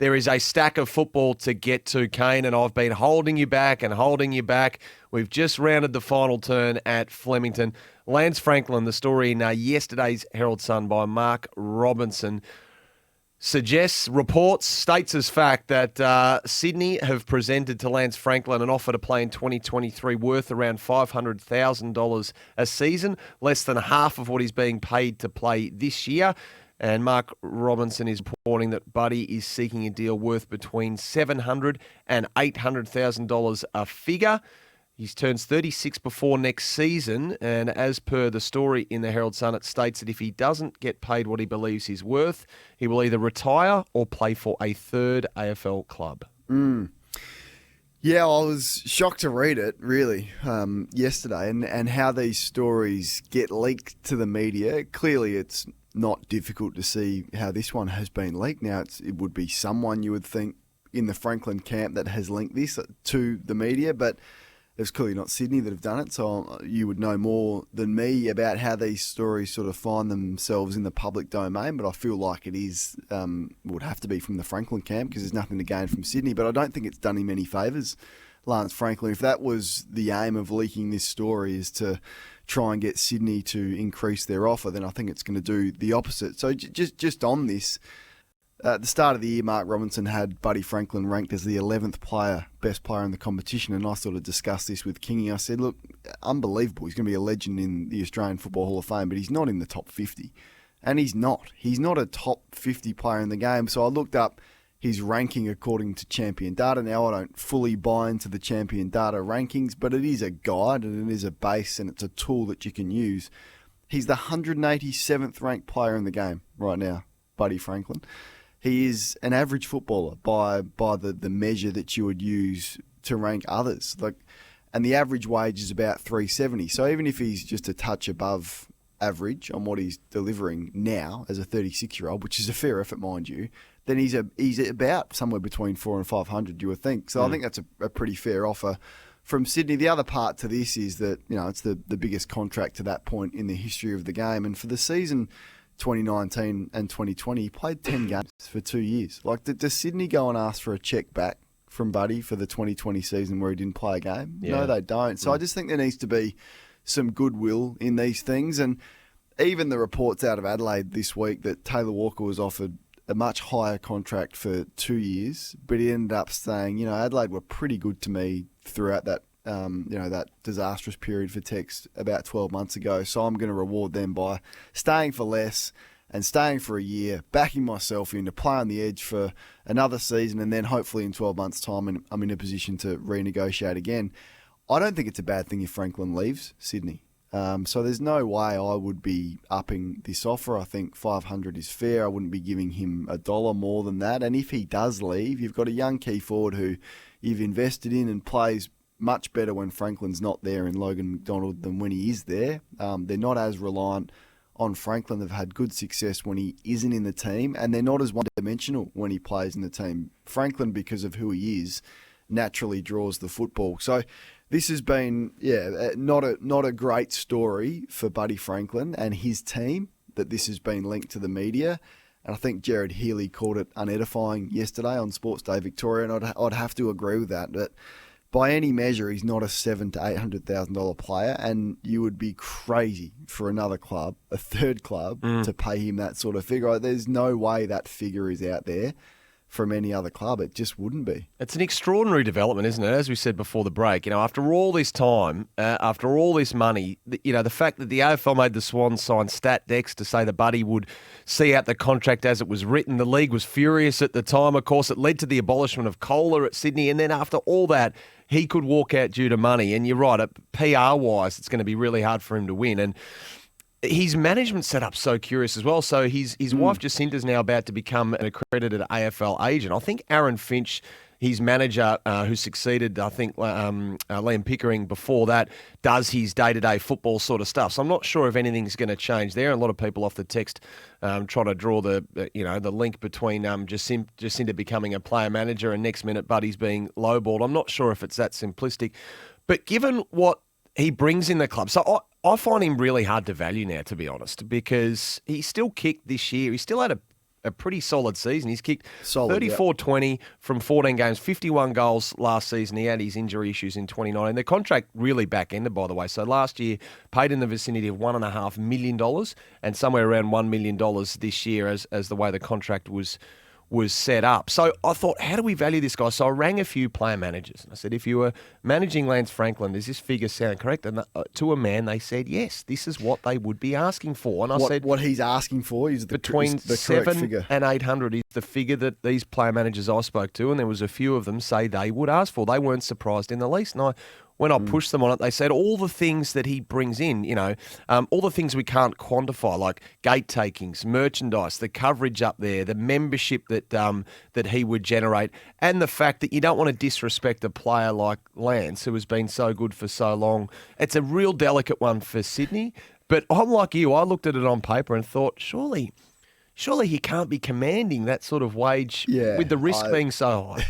There is a stack of football to get to, Kane, and I've been holding you back and holding you back. We've just rounded the final turn at Flemington. Lance Franklin, the story in yesterday's Herald Sun by Mark Robinson, states as fact that Sydney have presented to Lance Franklin an offer to play in 2023 worth around $500,000 a season, less than half of what he's being paid to play this year. And Mark Robinson is reporting that Buddy is seeking a deal worth between $700,000 and $800,000 a figure. He turns 36 before next season, and as per the story in the Herald Sun, it states that if he doesn't get paid what he believes he's worth, he will either retire or play for a third AFL club. Yeah, I was shocked to read it, really, yesterday, and how these stories get leaked to the media. Clearly, it's not difficult to see how this one has been leaked. Now, it would be someone you would think in the Franklin camp that has linked this to the media, but it's clearly not Sydney that have done it, so you would know more than me about how these stories sort of find themselves in the public domain, but I feel like it is would have to be from the Franklin camp because there's nothing to gain from Sydney, but I don't think it's done him any favours, Lance Franklin. If that was the aim of leaking this story, is to try and get Sydney to increase their offer, then I think it's going to do the opposite. So just on this, at the start of the year, Mark Robinson had Buddy Franklin ranked as the 11th best player in the competition, and I sort of discussed this with Kingy. I said, look, unbelievable. He's going to be a legend in the Australian Football Hall of Fame, but he's not in the top 50. And he's not. He's not a top 50 player in the game. So I looked up his ranking according to Champion Data. Now, I don't fully buy into the Champion Data rankings, but it is a guide and it is a base and it's a tool that you can use. He's the 187th ranked player in the game right now, Buddy Franklin. He is an average footballer by the measure that you would use to rank others. And the average wage is about $370. So even if he's just a touch above average on what he's delivering now as a 36-year-old, which is a fair effort, mind you, then he's about somewhere between 400 and 500, you would think. So I think that's a pretty fair offer from Sydney. The other part to this is that it's the biggest contract to that point in the history of the game, and for the season 2019 and 2020, he played 10 games for 2 years. Does Sydney go and ask for a check back from Buddy for the 2020 season where he didn't play a game? Yeah. No, they don't. So I just think there needs to be some goodwill in these things. And even the reports out of Adelaide this week that Taylor Walker was offered a much higher contract for 2 years, but he ended up saying, Adelaide were pretty good to me throughout that that disastrous period for Tex about 12 months ago. So I'm going to reward them by staying for less and staying for a year, backing myself in to play on the edge for another season, and then hopefully in 12 months' time I'm in a position to renegotiate again. I don't think it's a bad thing if Franklin leaves Sydney. So there's no way I would be upping this offer. I think 500 is fair. I wouldn't be giving him $1 more than that. And if he does leave, you've got a young key forward who you've invested in and plays much better when Franklin's not there in Logan McDonald than when he is there. They're not as reliant on Franklin. They've had good success when he isn't in the team, and they're not as one-dimensional when he plays in the team. Franklin, because of who he is, naturally draws the football. So this has been, not a great story for Buddy Franklin and his team that this has been linked to the media. And I think Jared Healy called it unedifying yesterday on Sports Day Victoria, and I'd have to agree with that. But by any measure, he's not a $700,000 to $800,000 player, and you would be crazy for another club, a third club, to pay him that sort of figure. There's no way that figure is out there from any other club. It just wouldn't be. It's an extraordinary development, isn't it? As we said before the break, after all this time, after all this money, the fact that the AFL made the Swans sign stat decks to say the Buddy would see out the contract as it was written. The league was furious at the time. Of course, it led to the abolishment of Kohler at Sydney. And then after all that, he could walk out due to money. And you're right, PR-wise, it's going to be really hard for him to win. And his management setup's so curious as well. So his wife Jacinta's now about to become an accredited AFL agent. I think Aaron Finch, his manager, who succeeded, I think, Liam Pickering before that, does his day-to-day football sort of stuff. So I'm not sure if anything's going to change there. And a lot of people off the text trying to draw the link between Jacinta becoming a player manager and next minute Buddy's being lowballed. I'm not sure if it's that simplistic. But given what he brings in the club, so I find him really hard to value now, to be honest, because he still kicked this year. He still had a pretty solid season. He's kicked Solid, 34-20 from 14 games, 51 goals last season. He had his injury issues in 2019. The contract really back-ended, by the way. So last year, paid in the vicinity of $1.5 million and somewhere around $1 million this year as the way the contract was set up. So I thought, how do we value this guy? So I rang a few player managers and I said, if you were managing Lance Franklin, does this figure sound correct? And to a man, they said, yes, this is what they would be asking for. And I said, what he's asking for is between the correct figure. 7 and 800 is the figure that these player managers I spoke to, and there was a few of them say they would ask for. They weren't surprised in the least. And when I pushed them on it, they said all the things that he brings in, all the things we can't quantify, like gate takings, merchandise, the coverage up there, the membership that he would generate, and the fact that you don't want to disrespect a player like Lance, who has been so good for so long. It's a real delicate one for Sydney. But I'm like you, I looked at it on paper and thought, surely he can't be commanding that sort of wage with the risk being so high.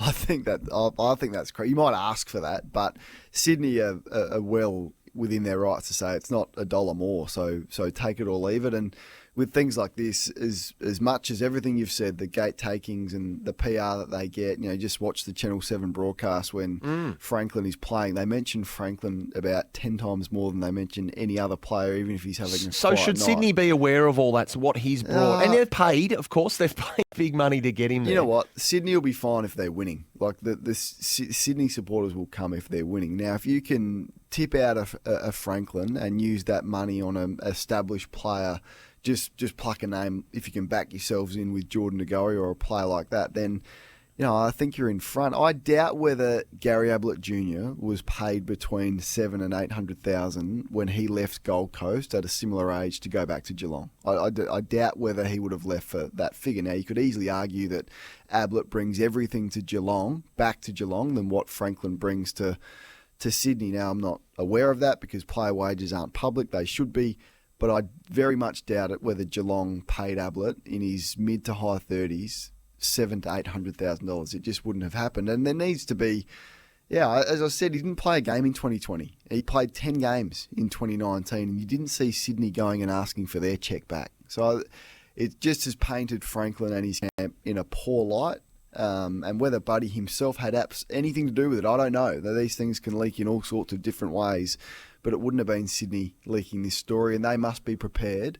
I think that's correct. You might ask for that, but Sydney are well within their rights to say it's not a dollar more, so take it or leave it. And with things like this, as much as everything you've said, the gate takings and the PR that they get, just watch the Channel 7 broadcast when Franklin is playing. They mention Franklin about 10 times more than they mention any other player, even if he's having a So should night. Sydney be aware of all that, what he's brought? And they're paid, of course, they've paid big money to get him there. You know what? Sydney will be fine if they're winning. Like the Sydney supporters will come if they're winning. Now, if you can tip out a Franklin and use that money on an established player, just pluck a name. If you can back yourselves in with Jordan Ngoe or a player like that, then I think you're in front. I doubt whether Gary Ablett Jr. was paid between $700,000 and $800,000 when he left Gold Coast at a similar age to go back to Geelong. I doubt whether he would have left for that figure. Now, you could easily argue that Ablett brings everything to Geelong, back to Geelong, than what Franklin brings to Sydney. Now, I'm not aware of that because player wages aren't public. They should be. But I very much doubt it whether Geelong paid Ablett in his mid to high 30s $700,000 to $800,000. It just wouldn't have happened. And there needs to be, as I said, he didn't play a game in 2020. He played 10 games in 2019, and you didn't see Sydney going and asking for their check back. So it just has painted Franklin and his camp in a poor light. And whether Buddy himself had anything to do with it, I don't know. These things can leak in all sorts of different ways. But it wouldn't have been Sydney leaking this story, and they must be prepared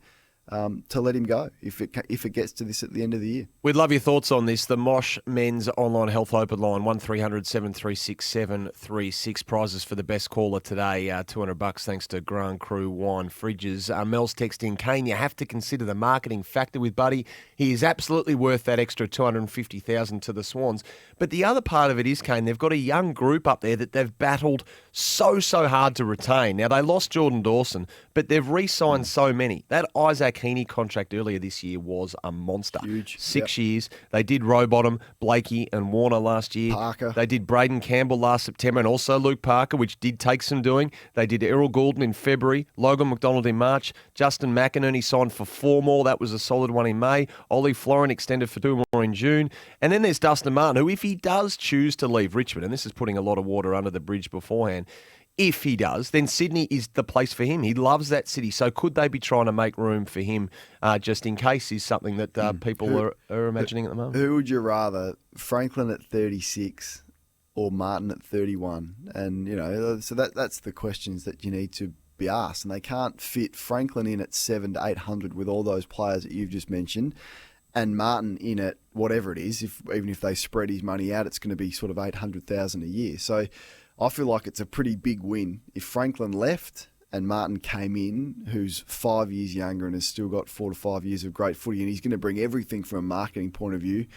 to let him go if it gets to this at the end of the year. We'd love your thoughts on this. The Mosh Men's Online Health Open Line, 1300 736 736. Prizes for the best caller today, $200 thanks to Grand Cru Wine Fridges. Mel's texting, Kane, you have to consider the marketing factor with Buddy. He is absolutely worth that extra $250,000 to the Swans. But the other part of it is, Kane, they've got a young group up there that they've battled so hard to retain. Now, they lost Jordan Dawson, but they've re-signed so many. That Isaac Heaney contract earlier this year was a monster. Huge. 6 years. They did Rowbottom, Blakey and Warner last year. Parker. They did Braden Campbell last September and also Luke Parker, which did take some doing. They did Errol Goulden in February, Logan McDonald in March, Justin McInerney signed for 4 more. That was a solid one in May. Ollie Florin extended for 2 more in June. And then there's Dustin Martin, who if he does choose to leave Richmond, and this is putting a lot of water under the bridge beforehand, if he does, then Sydney is the place for him. He loves that city. So could they be trying to make room for him just in case is something that people are imagining at the moment? Who would you rather, Franklin at 36 or Martin at 31? And, so that's the questions that you need to be asked. And they can't fit Franklin in at 700 to 800 with all those players that you've just mentioned, and Martin in at whatever it is. Even if they spread his money out, it's going to be sort of 800,000 a year. So I feel like it's a pretty big win if Franklin left and Martin came in, who's 5 years younger and has still got 4 to 5 years of great footy, and he's going to bring everything from a marketing point of view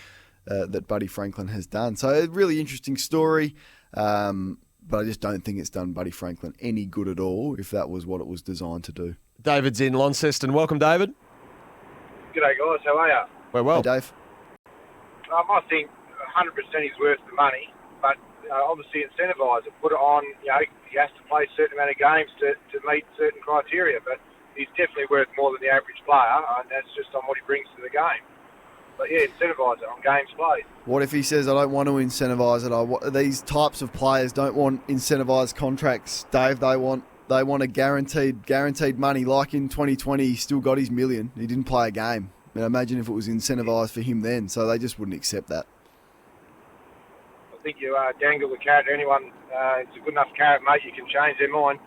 that Buddy Franklin has done. So a really interesting story, but I just don't think it's done Buddy Franklin any good at all if that was what it was designed to do. David's in Launceston. Welcome, David. G'day, guys. How are you? We're well. Hey, Dave. I think 100% he's worth the money, but obviously incentivise it. Put it on, he has to play a certain amount of games to meet certain criteria, but he's definitely worth more than the average player, and that's just on what he brings to the game. But yeah, incentivise it on games played. What if he says, I don't want to incentivise it? These types of players don't want incentivised contracts, Dave. They want a guaranteed money. Like in 2020, he still got his million. He didn't play a game. And imagine if it was incentivised for him then. So they just wouldn't accept that. I think you dangle the carrot to anyone. It's a good enough carrot, mate. You can change their mind.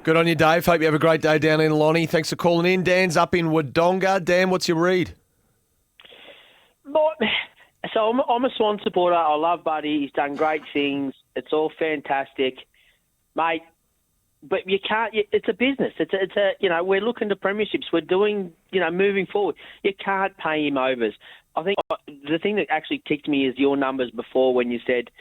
Good on you, Dave. Hope you have a great day down in Lonnie. Thanks for calling in. Dan's up in Wodonga. Dan, what's your read? So I'm a Swan supporter. I love Buddy. He's done great things. It's all fantastic, mate. But you can't. It's a business. It's a. We're looking to premierships. We're doing. Moving forward. You can't pay him overs. I think the thing that actually ticked me is your numbers before when you said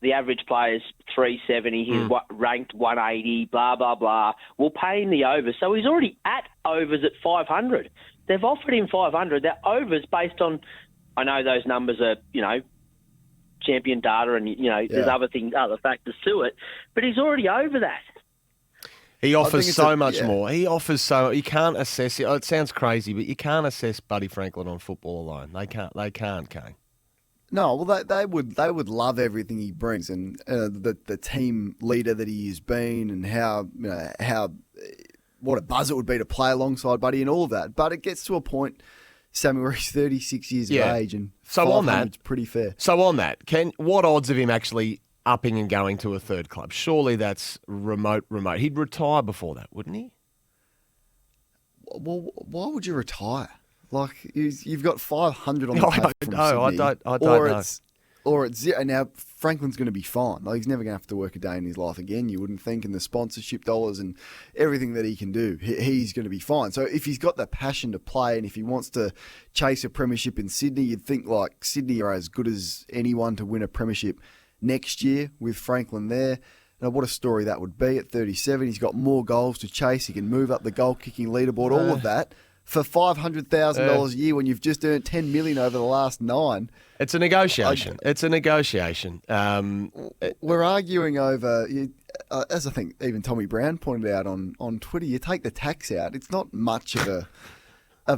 the average player's 370. He's ranked 180. Blah blah blah. We'll pay him the overs. So he's already at overs at 500. They've offered him 500. They're overs based on. I know those numbers are, champion data and, there's other factors to it, but he's already over that. He offers so much more. He offers so, you can't assess it. It sounds crazy, but you can't assess Buddy Franklin on football alone. They can't, Kane. No, well, they would love everything he brings and the team leader that he has been and how what a buzz it would be to play alongside Buddy and all of that. But it gets to a point, Sammy, where he's 36 years of age, and so on that, it's pretty fair. So on that, what odds of him actually upping and going to a third club? Surely that's remote. He'd retire before that, wouldn't he? Well, why would you retire? Like, you've got 500 on the table from Sydney. I don't know. Or it's zero. Now, Franklin's going to be fine. Like, he's never going to have to work a day in his life again, you wouldn't think, and the sponsorship dollars and everything that he can do, he's going to be fine. So if he's got the passion to play and if he wants to chase a premiership in Sydney, you'd think, like, Sydney are as good as anyone to win a premiership next year with Franklin there. Now, what a story that would be at 37. He's got more goals to chase. He can move up the goal-kicking leaderboard, all of that. For $500,000 a year when you've just earned $10 million over the last 9. It's a negotiation. It's a negotiation. We're arguing over, as I think even Tommy Brown pointed out on Twitter, you take the tax out, it's not much of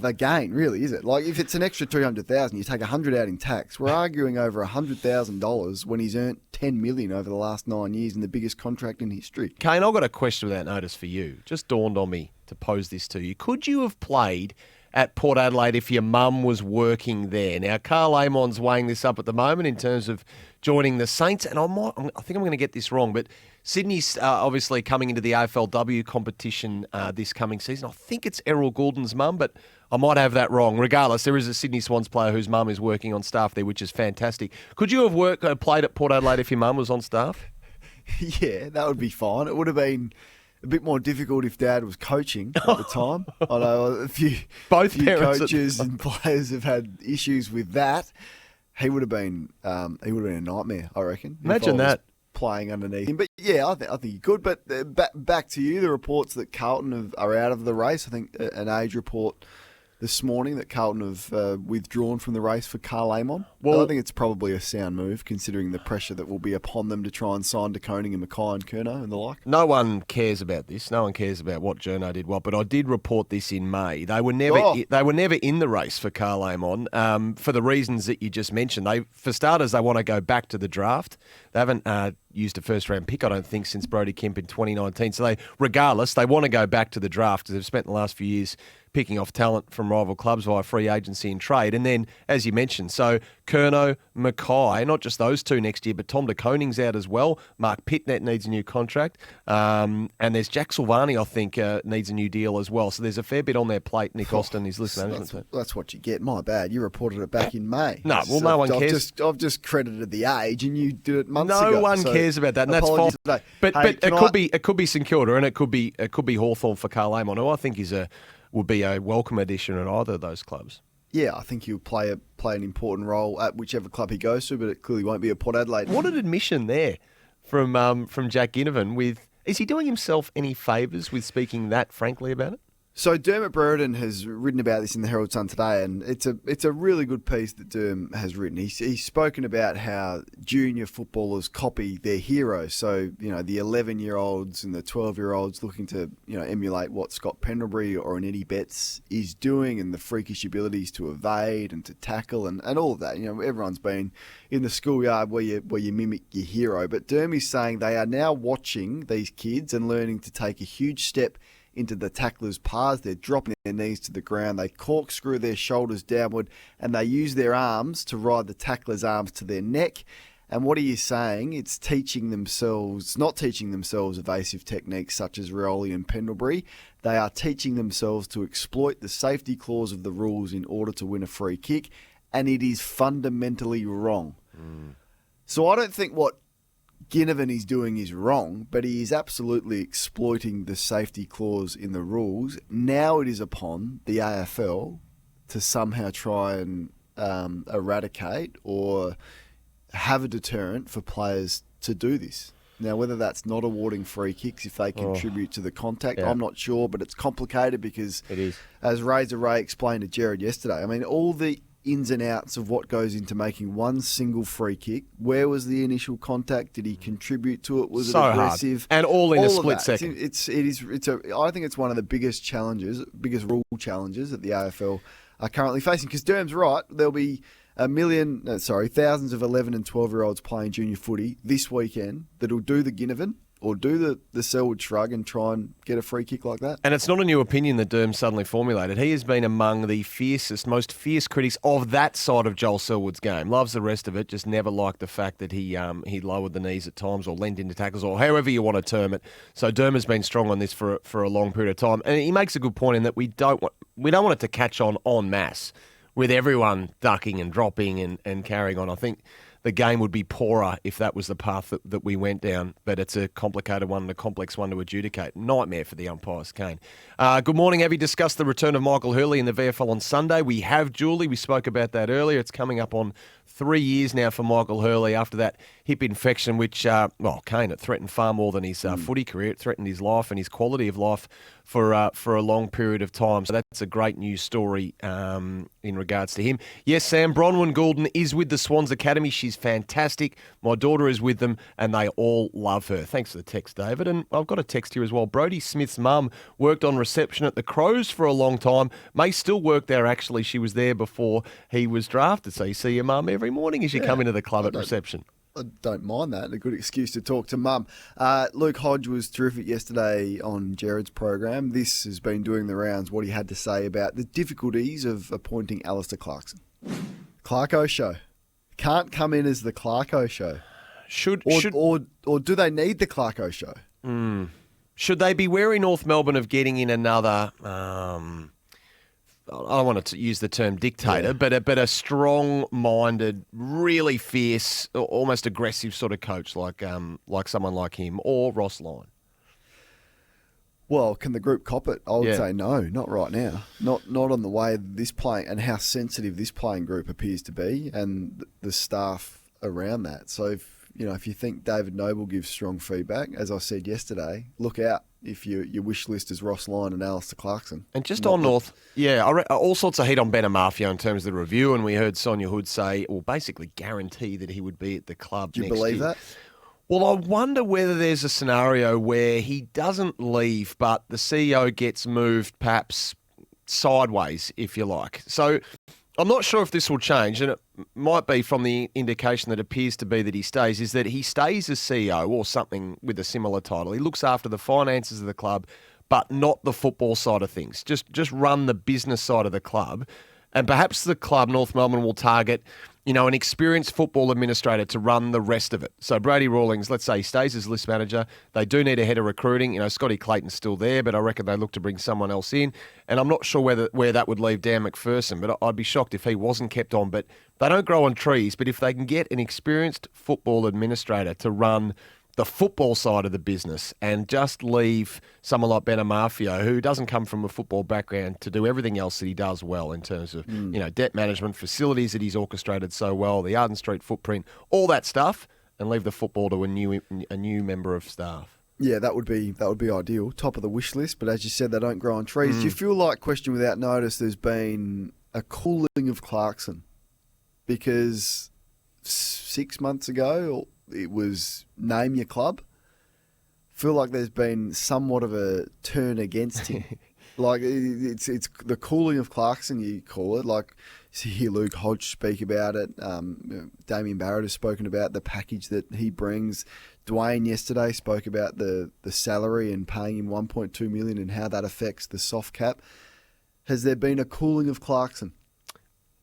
a gain, really, is it? Like, if it's an extra $300,000, you take $100 out in tax. We're arguing over $100,000 when he's earned $10 million over the last 9 years in the biggest contract in history. Kane, I've got a question without notice for you. Just dawned on me to pose this to you. Could you have played at Port Adelaide if your mum was working there? Now, Karl Amon's weighing this up at the moment in terms of joining the Saints, and I think I'm going to get this wrong, but Sydney's obviously coming into the AFLW competition this coming season. I think it's Errol Goulden's mum, but I might have that wrong. Regardless, there is a Sydney Swans player whose mum is working on staff there, which is fantastic. Could you have played at Port Adelaide if your mum was on staff? Yeah, that would be fine. It would have been a bit more difficult if Dad was coaching at the time. I know a few coaches and players have had issues with that. He would have been a nightmare, I reckon. Imagine that. Playing underneath him. But yeah, I think he could. But back to you, the reports that Carlton are out of the race. I think an age report this morning that Carlton have withdrawn from the race for Karl Amon. Well, I think it's probably a sound move considering the pressure that will be upon them to try and sign De Koning and Mackay and Curnow and the like. No one cares about this. No one cares about what Journo did what. But I did report this in May. They were never in the race for Karl Amon for the reasons that you just mentioned. For starters, they want to go back to the draft. They haven't used a first-round pick, I don't think, since Brodie Kemp in 2019. So regardless, they want to go back to the draft because they've spent the last few years picking off talent from rival clubs via free agency and trade. And then, as you mentioned, so Curnow, Mackay, not just those two next year, but Tom De Koning's out as well. Mark Pitnet needs a new contract. And there's Jack Silvani, I think, needs a new deal as well. So there's a fair bit on their plate, Nick Austin, his list management team. That's what you get. My bad. You reported it back in May. No, well, no one cares. I've just credited the age, and you did it months ago. No one cares about that, and that's fine. But it could be St Kilda, and it could be Hawthorn for Karl Amon, who I think would be a welcome addition at either of those clubs. Yeah, I think he'll play an important role at whichever club he goes to, but it clearly won't be a Port Adelaide. What an admission there from Jack Ginnivan. Is he doing himself any favours with speaking that frankly about it? So Dermot Brereton has written about this in the Herald Sun today, and it's a really good piece that Derm has written. He's spoken about how junior footballers copy their heroes. So, the 11-year-olds and the 12-year-olds looking to, emulate what Scott Pendlebury or an Eddie Betts is doing, and the freakish abilities to evade and to tackle and all of that. Everyone's been in the schoolyard where you mimic your hero. But Derm is saying they are now watching these kids and learning to take a huge step into the tackler's paths. They're dropping their knees to the ground. They corkscrew their shoulders downward, and they use their arms to ride the tackler's arms to their neck. And what are you saying? It's not teaching themselves evasive techniques such as Rioli and Pendlebury. They are teaching themselves to exploit the safety clause of the rules in order to win a free kick, and it is fundamentally wrong. So I don't think what Ginnivan is doing is wrong, but he is absolutely exploiting the safety clause in the rules. Now it is upon the AFL to somehow try and eradicate or have a deterrent for players to do this. Now, whether that's not awarding free kicks if they contribute to the contact, I'm not sure, but it's complicated because, It is. as Razor Ray explained to Jared yesterday, I mean, all the ins and outs of what goes into making one single free kick. Where was the initial contact? Did he contribute to it? Was it aggressive? Hard. And all in a of split that. second. I think it's one of the biggest rule challenges that the AFL are currently facing. Because Derm's right, there'll be thousands of 11 and 12-year-olds playing junior footy this weekend that'll do the Ginnivan or do the Selwood shrug and try and get a free kick like that. And it's not a new opinion that Derm suddenly formulated. He has been among the most fierce critics of that side of Joel Selwood's game. Loves the rest of it, just never liked the fact that he lowered the knees at times or leant into tackles or however you want to term it. So Derm has been strong on this for a long period of time. And he makes a good point in that we don't want it to catch on en masse with everyone ducking and dropping and carrying on. I think the game would be poorer if that was the path that we went down, but it's a complicated one and a complex one to adjudicate. Nightmare for the umpires, Kane. Good morning. Have you discussed the return of Michael Hurley in the VFL on Sunday? We have, Julie. We spoke about that earlier. It's coming up on 3 years now for Michael Hurley after that hip infection, which, Kane, it threatened far more than his footy career. It threatened his life and his quality of life for a long period of time. So that's a great news story in regards to him. Yes, Sam, Bronwyn Goulden is with the Swans Academy. She's fantastic. My daughter is with them, and they all love her. Thanks for the text, David. And I've got a text here as well. Brodie Smith's mum worked on reception at the Crows for a long time. May still work there, actually. She was there before he was drafted. So you see your mum every morning as you come into the club at reception. I don't mind that. A good excuse to talk to mum. Luke Hodge was terrific yesterday on Jared's program. This has been doing the rounds, what he had to say about the difficulties of appointing Alastair Clarkson. Clarko show. Can't come in as the Clarko show. Or do they need the Clarko show? Should they be wary, North Melbourne, of getting in another... I don't want to use the term dictator, but a strong-minded, really fierce, almost aggressive sort of coach like someone like him or Ross Lyon? Well, can the group cop it? I would say no, not right now. Not on the way this playing and how sensitive this playing group appears to be, and the staff around that. So if you think David Noble gives strong feedback, as I said yesterday, look out if your wish list is Ross Lyon and Alastair Clarkson. And just on North, all sorts of heat on Benamafio in terms of the review, and we heard Sonia Hood say, or basically guarantee that he would be at the club Do you next believe year. that? Well, I wonder whether there's a scenario where he doesn't leave, but the CEO gets moved perhaps sideways, if you like. So I'm not sure if this will change, and it might be from the indication that appears to be that he stays, is that he stays as CEO or something with a similar title. He looks after the finances of the club, but not the football side of things. Just run the business side of the club. And perhaps the club, North Melbourne, will target, an experienced football administrator to run the rest of it. So Brady Rawlings, let's say he stays as list manager. They do need a head of recruiting. Scotty Clayton's still there, but I reckon they look to bring someone else in. And I'm not sure where that would leave Dan McPherson, but I'd be shocked if he wasn't kept on. But they don't grow on trees. But if they can get an experienced football administrator to run the football side of the business and just leave someone like Benamafio, who doesn't come from a football background, to do everything else that he does well in terms of debt management, facilities that he's orchestrated so well, the Arden Street footprint, all that stuff, and leave the football to a new member of staff. Yeah, that would be ideal. Top of the wish list, but as you said, they don't grow on trees. Do you feel like, question without notice, there's been a cooling of Clarkson? Because 6 months ago, it was name your club. Feel like there's been somewhat of a turn against him. Like, it's the cooling of Clarkson, you call it. Like, you hear Luke Hodge speak about it. Damien Barrett has spoken about the package that he brings. Dwayne yesterday spoke about the salary and paying him $1.2 million and how that affects the soft cap. Has there been a cooling of Clarkson?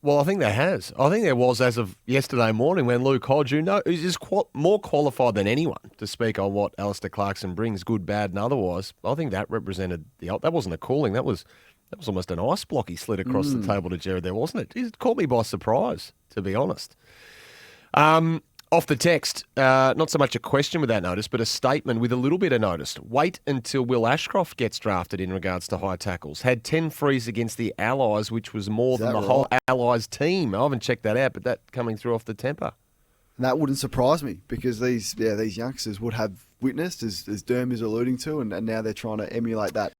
Well, I think there has. I think there was as of yesterday morning when Luke Hodge, who is just more qualified than anyone to speak on what Alastair Clarkson brings, good, bad, and otherwise. I think that represented that wasn't a cooling. That was almost an ice block he slid across the table to Jared there, wasn't it? It caught me by surprise, to be honest. Off the text, not so much a question with that notice, but a statement with a little bit of notice. Wait until Will Ashcroft gets drafted in regards to high tackles. Had 10 frees against the Allies, which was more than the whole Allies team. I haven't checked that out, but that coming through off the temper. And that wouldn't surprise me because these youngsters would have witnessed, as Derm is alluding to, and now they're trying to emulate that.